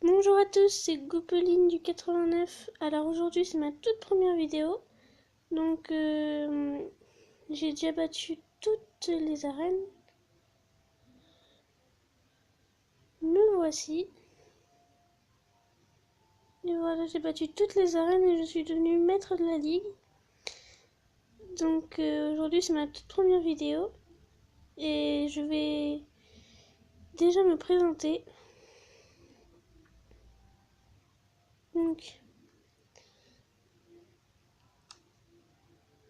Bonjour à tous, c'est Gopeline du 89. Alors aujourd'hui c'est ma toute première vidéo. Donc j'ai déjà battu toutes les arènes. Me voici. Et voilà, j'ai battu toutes les arènes et je suis devenue maître de la ligue. Donc aujourd'hui c'est ma toute première vidéo. Et je vais déjà me présenter. Donc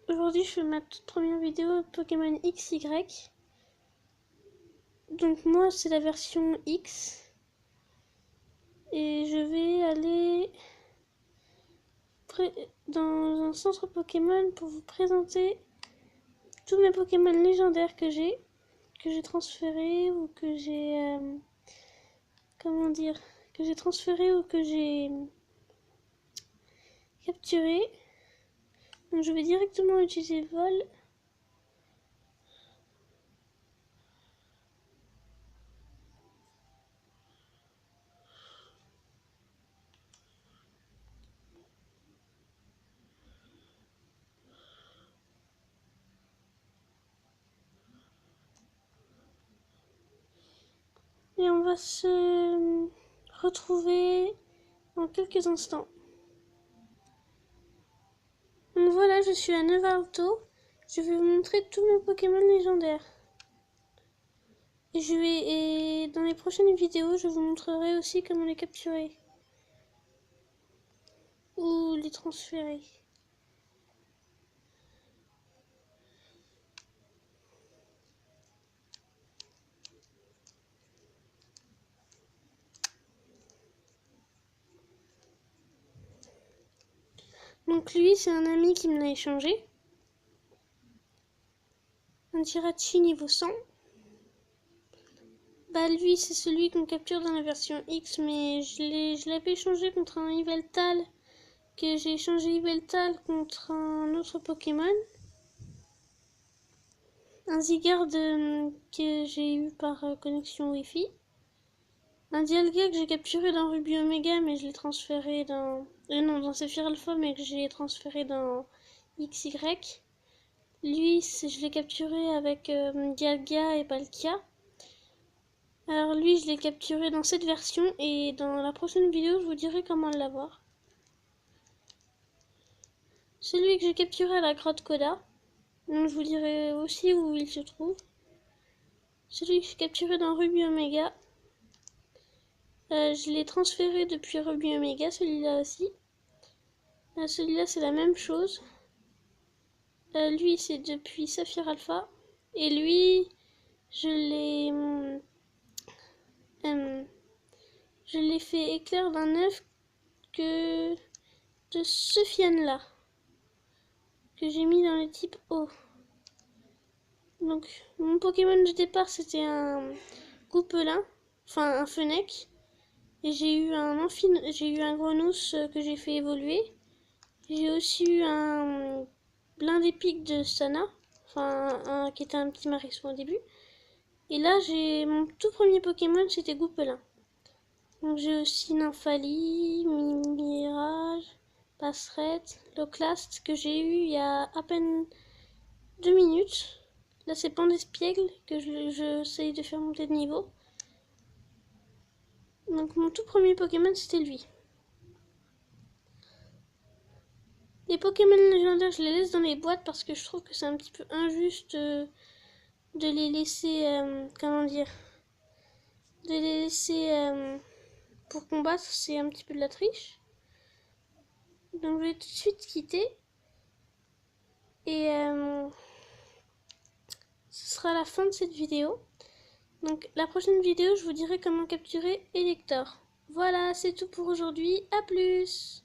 aujourd'hui je fais ma toute première vidéo Pokémon XY. Donc moi c'est la version X. Et je vais aller dans un centre Pokémon pour vous présenter tous mes Pokémon légendaires que j'ai transférés ou que j'ai comment dire, que j'ai transférés ou que j'ai capturés. Donc je vais directement utiliser vol. Et on va se retrouver dans quelques instants. Donc voilà, je suis à Nevalto. Je vais vous montrer tous mes Pokémon légendaires. Et dans les prochaines vidéos, je vous montrerai aussi comment les capturer. Ou les transférer. Donc lui, c'est un ami qui me l'a échangé. Un Jirachi niveau 100. Bah lui, c'est celui qu'on capture dans la version X, mais je l'avais échangé contre un Yveltal, que j'ai échangé Yveltal contre un autre Pokémon. Un Zygarde que j'ai eu par connexion Wi-Fi. Un Dialga que j'ai capturé dans Ruby Omega, mais je l'ai transféré dans... non, dans Saphir Alpha, mais que j'ai transféré dans XY. Lui, je l'ai capturé avec Dialga et Palkia. Alors lui, je l'ai capturé dans cette version et dans la prochaine vidéo, je vous dirai comment l'avoir. Celui que j'ai capturé à la grotte Koda, donc je vous dirai aussi où il se trouve. Celui que j'ai capturé dans Ruby Omega, je l'ai transféré depuis Ruby Omega, celui-là aussi. Celui-là, c'est la même chose. Lui, c'est depuis Saphir Alpha. Et lui, je l'ai fait éclair d'un œuf que de ce Fiane-là, que j'ai mis dans le type eau. Donc, mon Pokémon de départ, c'était un Goupelin, enfin un Fennec. Et j'ai eu un Grenousse que j'ai fait évoluer. J'ai aussi eu un Blindépic de Sana, enfin qui était un petit Marisson au début. Et là, mon tout premier Pokémon, c'était Goupelin. Donc j'ai aussi Nymphali, Mirage, Passerette, Loclast que j'ai eu il y a à peine 2 minutes. Là, c'est Pandespiègle que j'essaye de faire monter de niveau. Donc mon tout premier Pokémon, c'était lui. Les Pokémon légendaires, je les laisse dans les boîtes parce que je trouve que c'est un petit peu injuste de les laisser, comment dire, de les laisser pour combattre, c'est un petit peu de la triche. Donc je vais tout de suite quitter. Et ce sera la fin de cette vidéo. Donc la prochaine vidéo, je vous dirai comment capturer Elector. Voilà, c'est tout pour aujourd'hui. À plus!